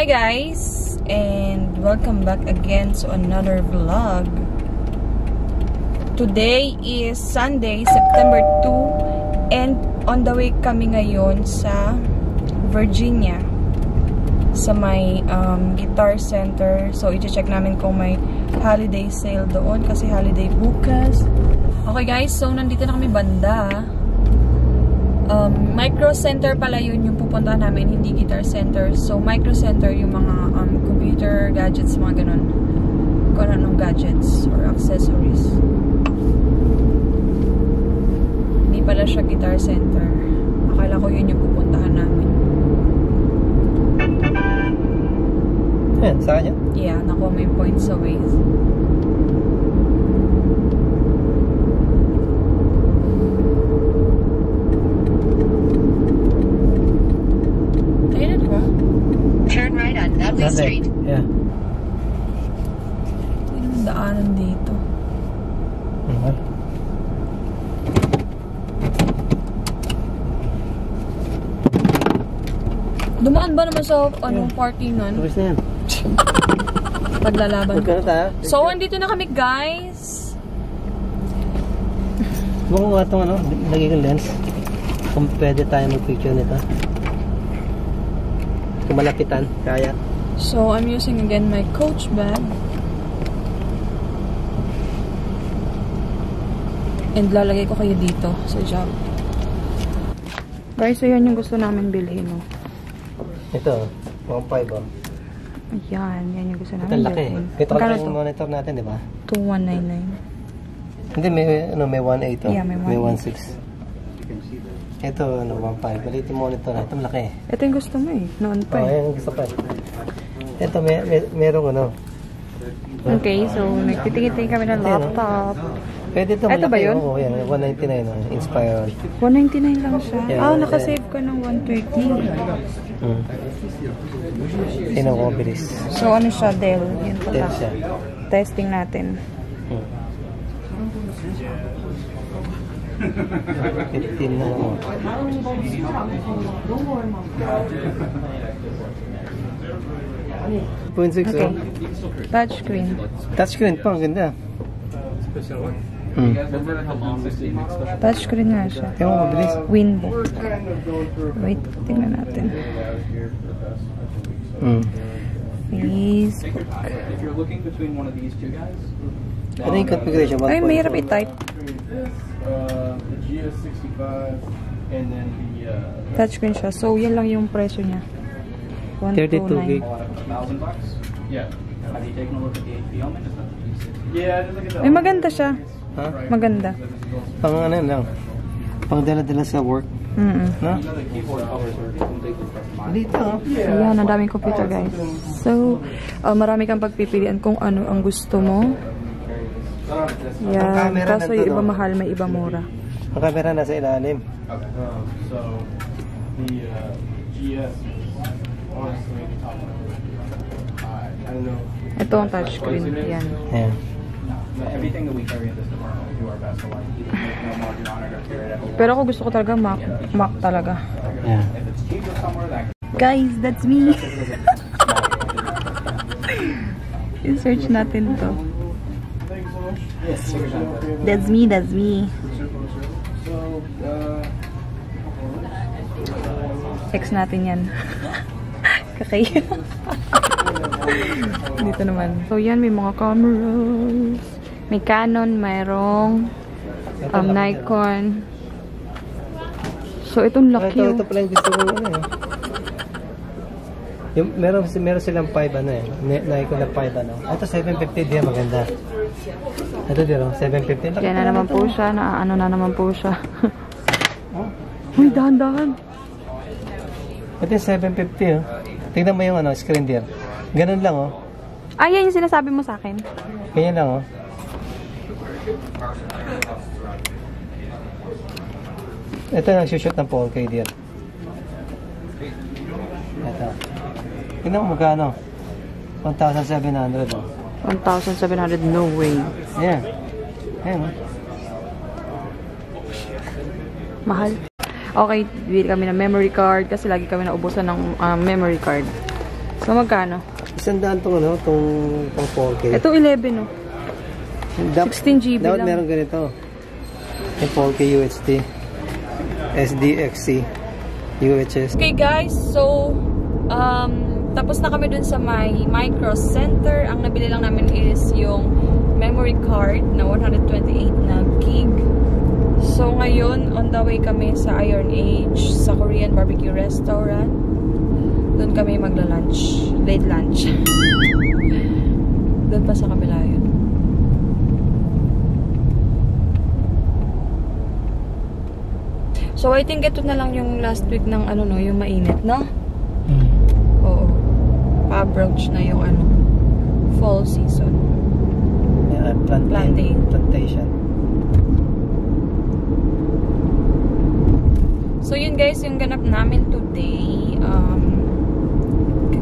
Hi guys, and welcome back again to another vlog. Today is Sunday, September 2, and on the way kami ngayon sa Virginia sa may guitar center. So i-check namin kung may holiday sale doon kasi holiday bukas. Okay guys, so nandito na kami banda. Micro center pala yun yung pupuntahan namin, hindi guitar center. So micro center yung mga computer, gadgets, mga ganun. Kung anong gadgets or accessories. Hindi pala siya guitar center. Akala ko yun yung pupuntahan namin. Yan, sa kanya? Yeah, nakuha may points away. Turn right on Dudley Street. Yeah. Hindi naman daanan dito. Okay. Dumaan ba naman sa party nun? Tapos na yan. Paglalaban ko. So, So, andito na kami guys. kung nga itong lagay kong lens, kung pwede tayo mag-picture nito. Kung malapitan, kaya. So, I'm using again my Coach bag. And lalagay ko kayo dito sa job. Guys, so yan yung gusto namin bilhin, no? Ito, 1.5 Ayan, yan yung gusto namin Ito laki. bilhin. Ito Magkano yung to? monitor natin, di ba? 2199. Hindi, may 1.8. Yeah, may 1.6. Ito, 1.5. Maliit yung monitor na. Ito malaki. Ito yung gusto mo eh. Noon pa Oh, eh. yan, gusto pa. Ito, merong Okay, so nagtitingin kami ng laptop. Pwede ito Ito ba yun? Oo, yan. 199. Inspired. 199 lang siya. Yeah, Nakasave ka ng 130. Tingnan ko bilis. So, ano siya, Dell? Yun pala. Dell siya. Testing natin. 15 na ako. Okay. Touchscreen. Touchscreen pa, ang ganda. Touchscreen nga siya. Tingnan ko mabilis. Winbook. Wait, tingnan natin. Facebook. Ano yung configuration? Ay, mahirap i-type. Touchscreen siya. So, yan lang yung presyo niya. 32 gig. Ay, maganda siya. Ha? Maganda. Pang ano lang. Pang dala-dala sa work. No? Dito. Ayan, ang daming computer guys. So, marami kang pagpipilian kung ano ang gusto mo. Yan. Kaso yung iba mahal, may iba mura. Ang camera nasa ilalim. So, the GS honestly, I don't know. Ito ang touchscreen. Yan. Ayan. Everything that we carry in this department, we do our best to like no margin on it or carry it at Pero ako gusto ko talaga Mac talaga. Yeah. If it's cheaper somewhere, that Guys, that's me. I-search natin to. That's me, that's me. Text natin yan. Kakay. Dito naman. So yan, may mga cameras. May Canon, mayroong Nikon. So itong laki. Ito pala yung gusto ko Yung, meron silang 5 Nikon na 5 Ito 750 din, maganda. Ito din 750. Yan na naman po siya. Ano na naman po siya. Uy, dahan-dahan. Ito yung 750 Tignan mo yung screen there. Ganun lang Ay, yan yung sinasabi mo sa akin. Ganyan lang Ito yung nagsushoot ng 4K there. Ito. Tignan mo magkano. 1,700 1,700, no way. Ayan. Ayan Mahal. Okay, bili kami ng memory card kasi lagi kami naubusan ng memory card. So, magkano? 100 tong ano, tong 4K. Ito 11, no? 16 GB dapat lang. meron ganito. Yung 4K UHD. SDXC. UHS. Okay, guys. So, tapos na kami dun sa my micro center. Ang nabili lang namin is yung memory card na 128 na gig. So, ngayon, on the way kami sa Iron Age, sa Korean Bbq restaurant. Doon kami magla-lunch. Late lunch. Doon pa sa kabila yun. So, I think ito na lang yung last week ng ano, no, yung mainit, no? Oo. Pa-approach na yung ano, fall season. Yeah, plantation. So, yun guys, yung ganap namin today.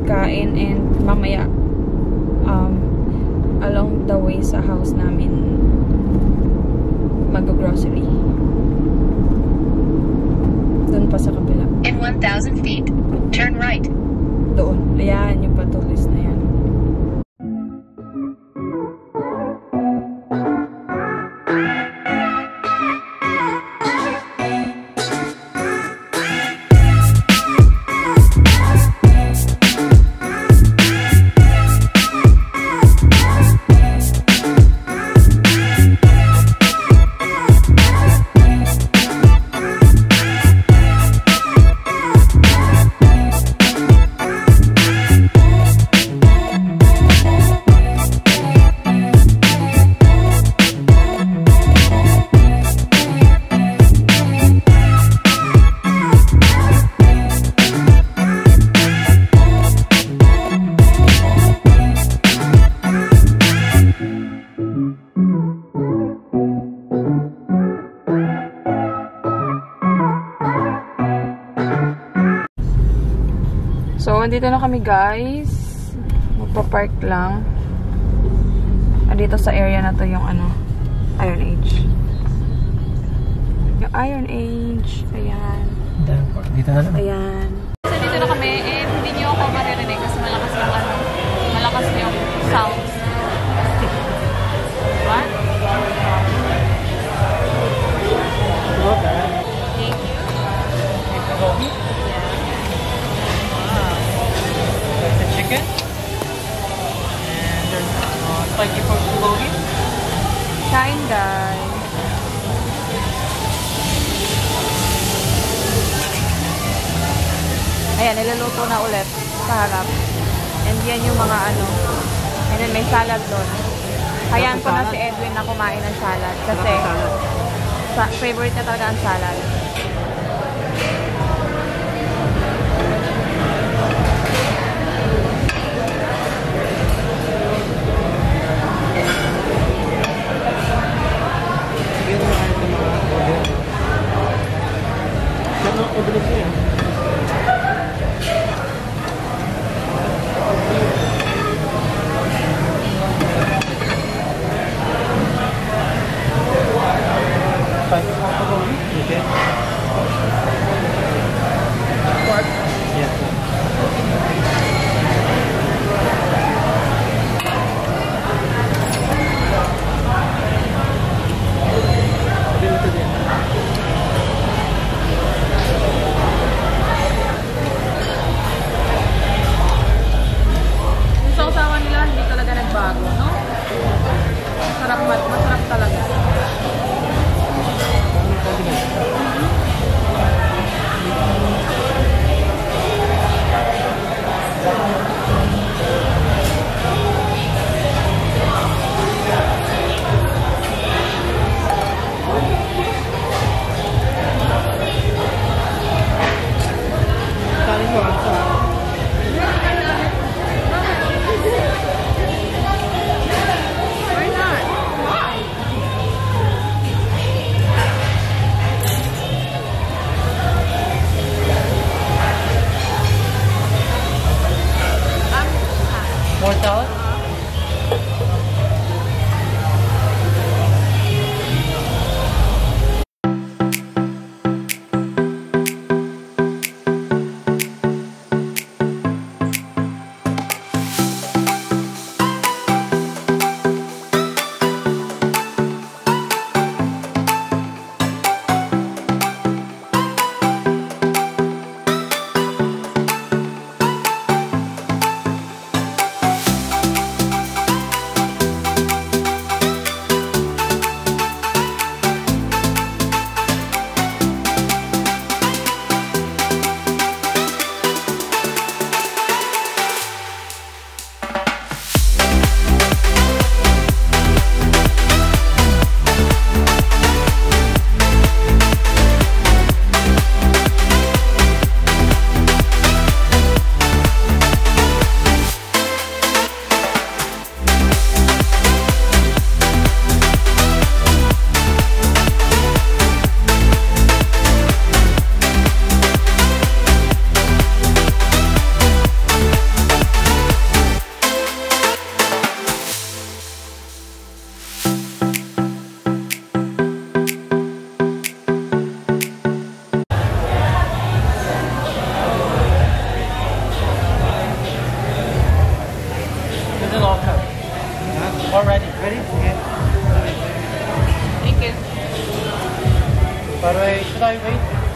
Kakain and mamaya along the way sa house namin mag-grocery. Doon pa sa kabila. In 1,000 feet, turn right. Doon. Ayan, yung patulis na yan. So, andito na kami guys. Magpa-park lang. Dito sa area na to yung ano, Iron Age. Yung Iron Age. Ayan. Dito na lang. Ayan. So, dito na kami. And hindi nyo ako maririnig kasi malakas yung ano. Malakas yung sounds. What? Thank you. The chicken. And there's spicy pork bulgogi. Kain guys. Ayan, niluluto na ulit sa harap. And yan yung mga ano. And then may salad doon. Hayaan ko na si Edwin na kumain ng salad. Kasi favorite niya talaga ang salad.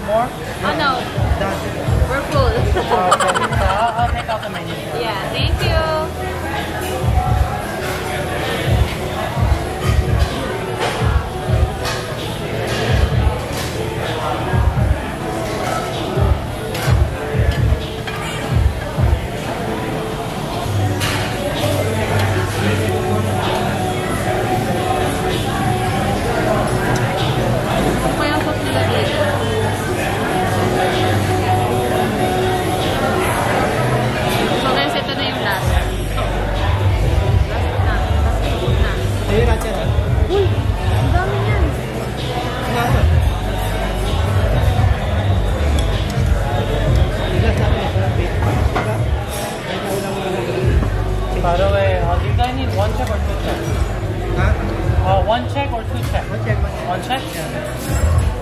more? Oh no, we're full. Okay, so I'll take out the menu. Yeah, thank you. By the way, do you guys need one check or two checks? Huh? One check or two checks? One check?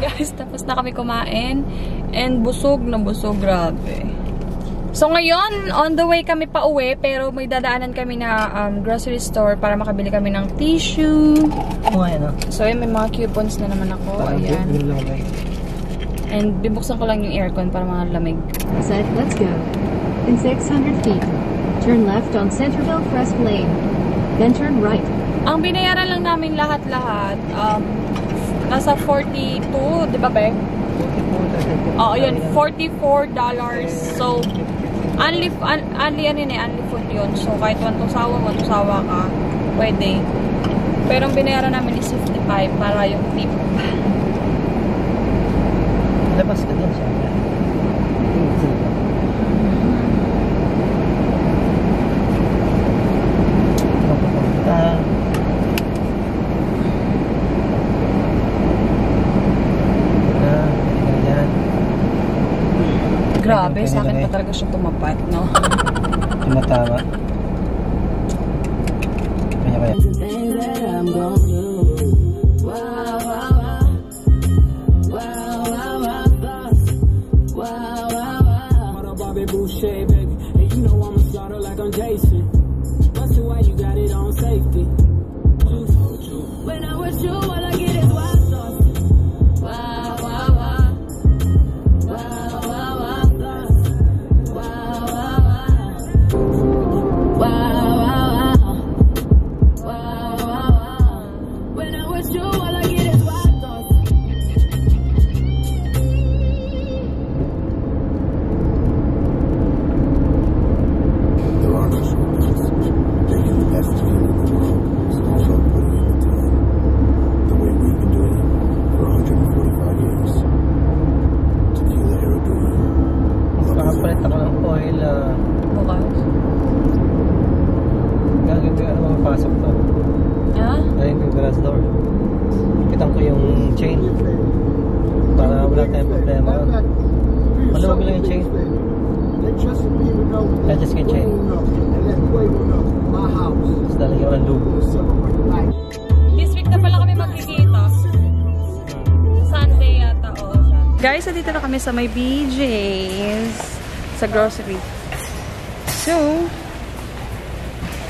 Guys, tapos na kami kumain. And busog na busog. Grabe. So ngayon, on the way kami pa uwi. Pero may dadaanan kami na grocery store para makabili kami ng tissue. So yun, may mga coupons na naman ako. Ayan. And bibuksan ko lang yung aircon para mga lamig. Set, let's go. In 600 feet, turn left on Centerville Crest Lane. Then turn right. Ang binayaran lang namin lahat-lahat, nasa 42, di ba, Bek? Oo, yun, $44. So, only food yun. So, kahit wantusawa ka, pwede. Pero ang binayaran namin is 55 para yung tip. Labas ka din siya. Grabe, sa akin pa talaga siya tumapat, no? Tumatama. Kaya. Guys, dito na kami sa may BJ's sa grocery. So,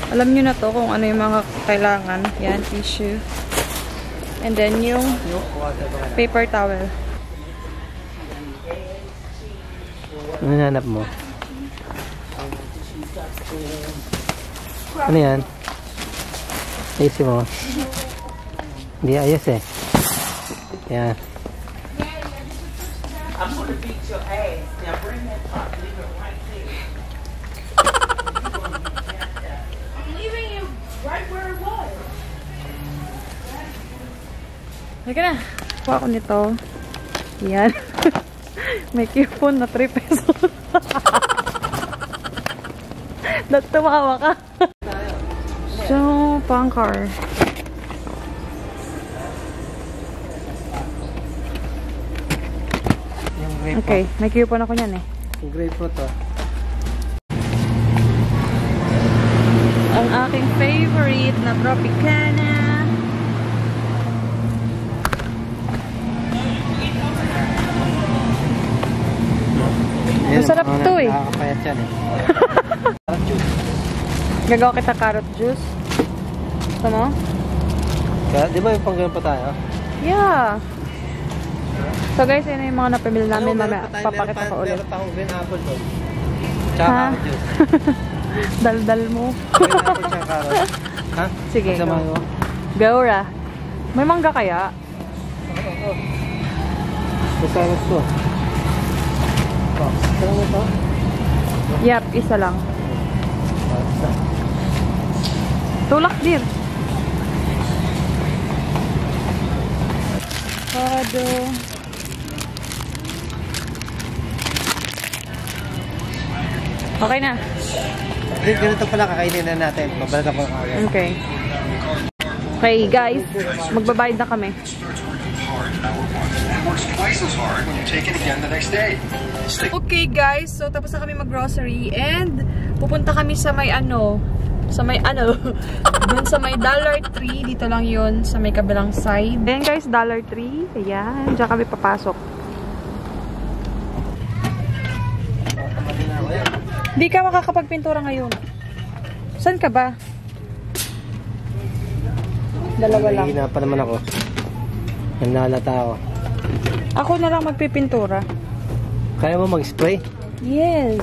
alam nyo na to kung ano yung mga kailangan. Yan, tissue. And then yung paper towel. Ano hinanap mo? Ano yan? Ayusin mo. Hindi ayos eh. Yan. I'm gonna beat your ass. Now bring that top, leave it right there. I'm leaving you right where it was. Halika na. Kuha ko nito. Yan. May coupon na 3 pesos. Tumawa ka. So, pang car. Okay, may coupon ako niyan eh. Yung grapefruit to. Ang aking favorite na Tropicana. Masarap to eh. Nakakapayat yan eh. Carrot juice. Gagawa kita carrot juice. Gusto mo? Di ba yung pang ganun pa tayo? Yeah. So guys, yun yung mga napamili namin. Papakita ko ulit. Meron pa akong green apple doon. Tsaka carrot juice. Daldal mo. Green apple tsaka carrot. Ha? Sige, go. Mo. Go, Ra. May mangga kaya? Oo. May carrot ko. Oh, saan mo ito? Yep, isa lang. Tulak dir. Avocado. Okay na. Ganito pala kakainin na natin. Mabalat ako. Okay. Okay, guys. Magbabayad na kami. Okay, guys. So, tapos na kami mag-grocery. And, pupunta kami sa may ano. Dun sa may Dollar Tree. Dito lang yun. Sa may kabilang side. Ayan, guys. Dollar Tree. Ayan. Diyan kami papasok. Di ka makakapagpintura ngayon. Saan ka ba? Dalawa lang. Hihina pa naman ako. Nanlalata ako. Ako na lang magpipintura. Kaya mo mag-spray? Yes.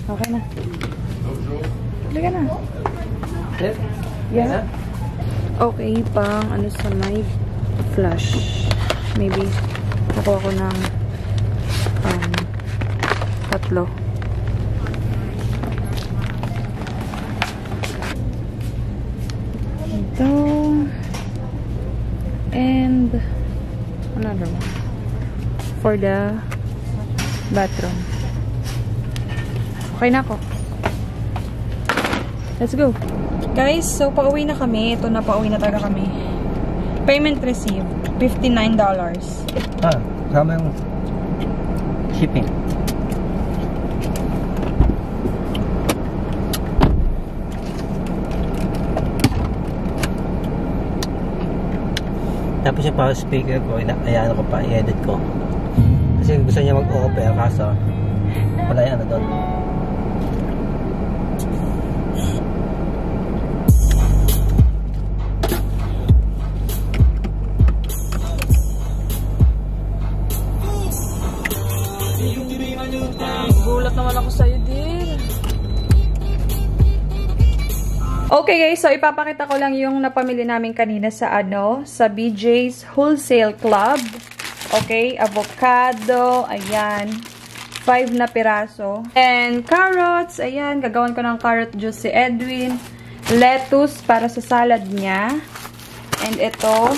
Okay na. Liga na. Yeah. Okay, pang ano sa may flash. Maybe nakuha ko ng 3. Ito. And another one. For the bathroom. Okay na ako. Let's go. Guys, so pauwi na kami. Ito na, pauwi na talaga kami. Payment received. $59. Sama yung shipping. Tapos yung power speaker ko, ayaan ko pa, i-edit ko. Kasi gusto niya mag-offer, kaso wala yung ano doon. Gulat naman ako sa'yo din. Okay guys, so ipapakita ko lang yung napamili namin kanina sa sa BJ's Wholesale Club. Okay, avocado, ayan. 5 na piraso. And carrots, ayan, gagawan ko ng carrot juice si Edwin. Lettuce para sa salad niya. And ito,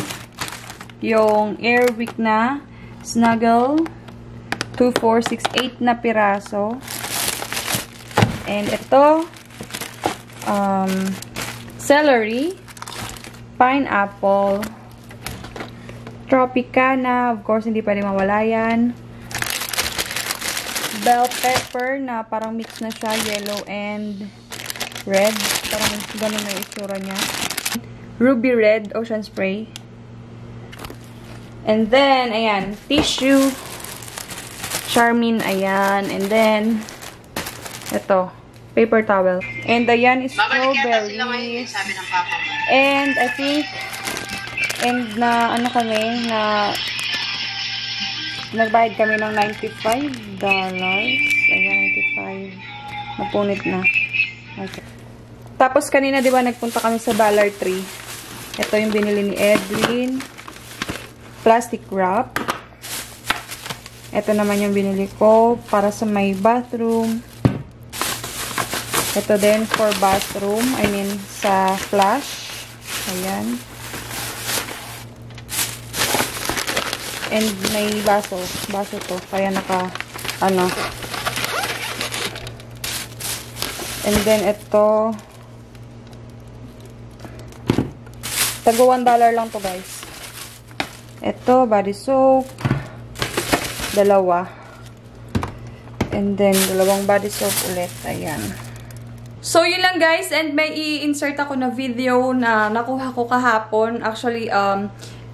yung Airwick na Snuggle. 2, 4, 6, 8 na piraso. And ito, celery, pineapple, Tropicana, of course, hindi pa rin mawala yan. Bell pepper na parang mix na siya, yellow and red. Parang ganun na yung itsura niya. Ruby red, ocean spray. And then, ayan, tissue. Charmin, ayan. And then, ito, paper towel. And ayan is strawberries. And I think, and na, ano kami, na, nagbayad kami ng $95. Ayan, 95. Napunit na. Okay. Tapos kanina, di ba, nagpunta kami sa Dollar Tree. Ito yung binili ni Edwin. Plastic wrap. Ito naman yung binili ko para sa may bathroom. Ito din for bathroom. I mean, sa flash. Ayan. And may baso. Baso to. Kaya naka, ano. And then, ito. Tago $1 lang to, guys. Ito, body soap. 2. And then, 2 body soap ulit. Ayan. So, yun lang guys. And may i-insert ako na video na nakuha ko kahapon. Actually,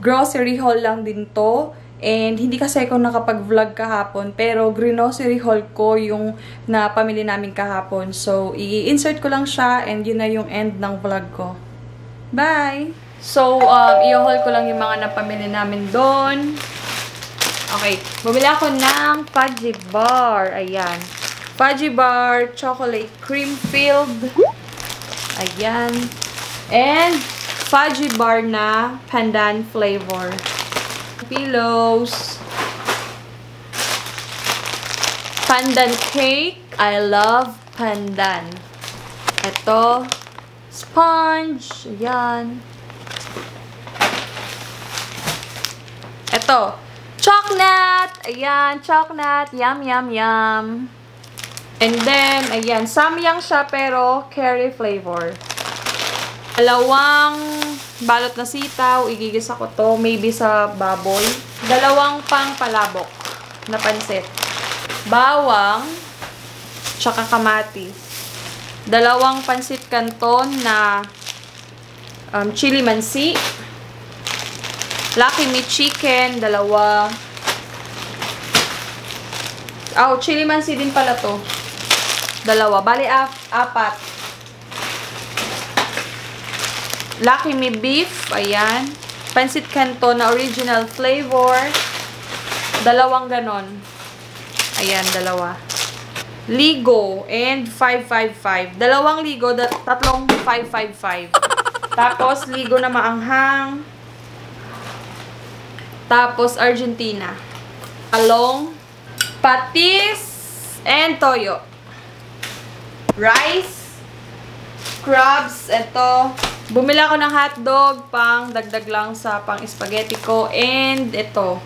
grocery haul lang din to. And hindi kasi ako nakapag-vlog kahapon, pero grocery haul ko yung napamili namin kahapon. So, i-insert ko lang siya and yun na yung end ng vlog ko. Bye! So, i-haul ko lang yung mga napamili namin doon. Okay, bumili ako ng fudgy bar. Ayan. Fudgy bar, chocolate cream filled. Ayan. And fudgy bar na pandan flavor. Pillows. Pandan cake. I love pandan. Ito. Sponge. Ayan. Ito. Chocolate. Ayan. Chocolate. Yum, yum, yum. And then, ayan. Samyang siya pero curry flavor. Dalawang balot na sitaw. Igigisa ko to. Maybe sa baboy. Dalawang pang palabok na pansit. Bawang. Tsaka kamatis. Dalawang pansit canton na chili mansi. Lucky Me chicken. Dalawa. Oh, chili mansi din pala to. Dalawa. Bali, apat. Lucky Me beef. Ayan. Pansit canton na original flavor. Dalawang ganon. Ayan, dalawa. Ligo and 555. Dalawang ligo, tatlong 555. Tapos, ligo na maanghang. Tapos, Argentina. Talong. Patis. And toyo. Rice. Crabs. Ito. Bumili ako ng hotdog, pang dagdag lang sa pang spaghetti ko. And ito,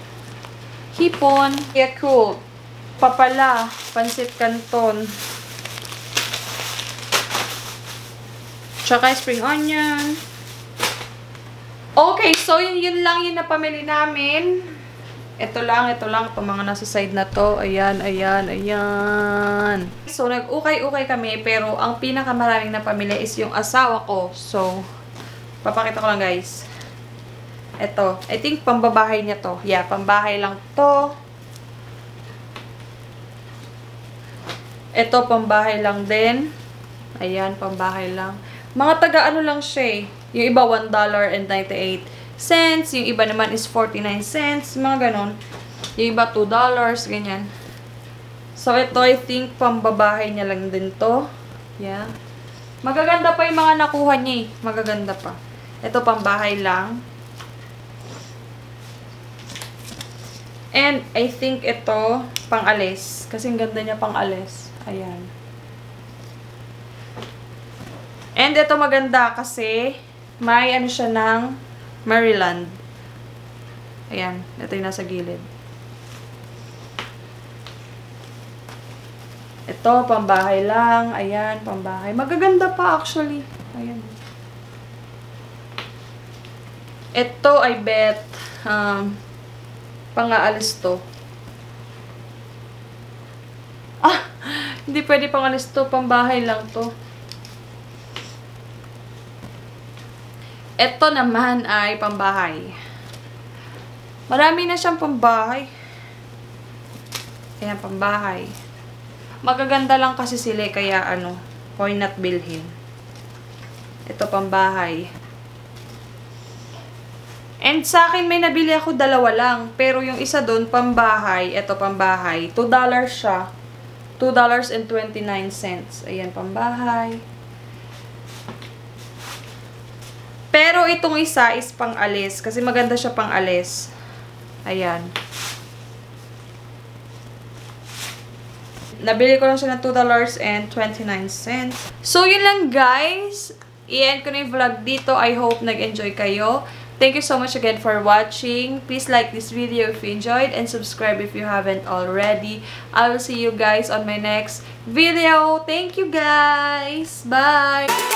hipon, Yakult, papala, pansit canton, tsaka spring onion. Okay, so yun lang yung napamili namin. Ito lang, itong mga nasa side na to. Ayan, ayan, ayan. So, nag-ukay-ukay kami, pero ang pinakamaraming napamili is yung asawa ko. So, papakita ko lang, guys. Ito. I think pambabahay niya to. Yeah, pambahay lang to. Ito, pambahay lang din. Ayan, pambahay lang. Mga taga-ano lang siya eh. Yung iba, $1.98. Yung iba naman is 49 cents, mga ganon. Yung iba, $2, ganyan. So, ito, I think, pambabahay niya lang din to. Yeah. Magaganda pa yung mga nakuha niya eh. Magaganda pa. Ito, pambahay lang. And, I think ito, pang-alis. Kasi ang ganda niya pang-alis. Ayan. And, ito maganda kasi may ano siya ng Maryland. Ayan. Ito yung nasa gilid. Ito, pambahay lang. Ayan, pambahay. Magaganda pa actually. Ayan. Ito, I bet, pang-aalis to. Ah! Hindi pwede pang-aalis to. Pambahay lang to. Ito naman ay pambahay. Marami na siyang pambahay. Ayan, pambahay. Magaganda lang kasi sila, kaya ano, why not bilhin? Ito, pambahay. And sa akin, may nabili ako dalawa lang. Pero yung isa doon, pambahay. Ito, pambahay. $2 siya. $2.29. Ayan, pambahay. Pero itong isa is pang-alis. Kasi maganda siya pang-alis. Ayan. Nabili ko lang siya ng $2.29. So, yun lang guys. I-end ko na yung vlog dito. I hope nag-enjoy kayo. Thank you so much again for watching. Please like this video if you enjoyed and subscribe if you haven't already. I will see you guys on my next video. Thank you guys. Bye!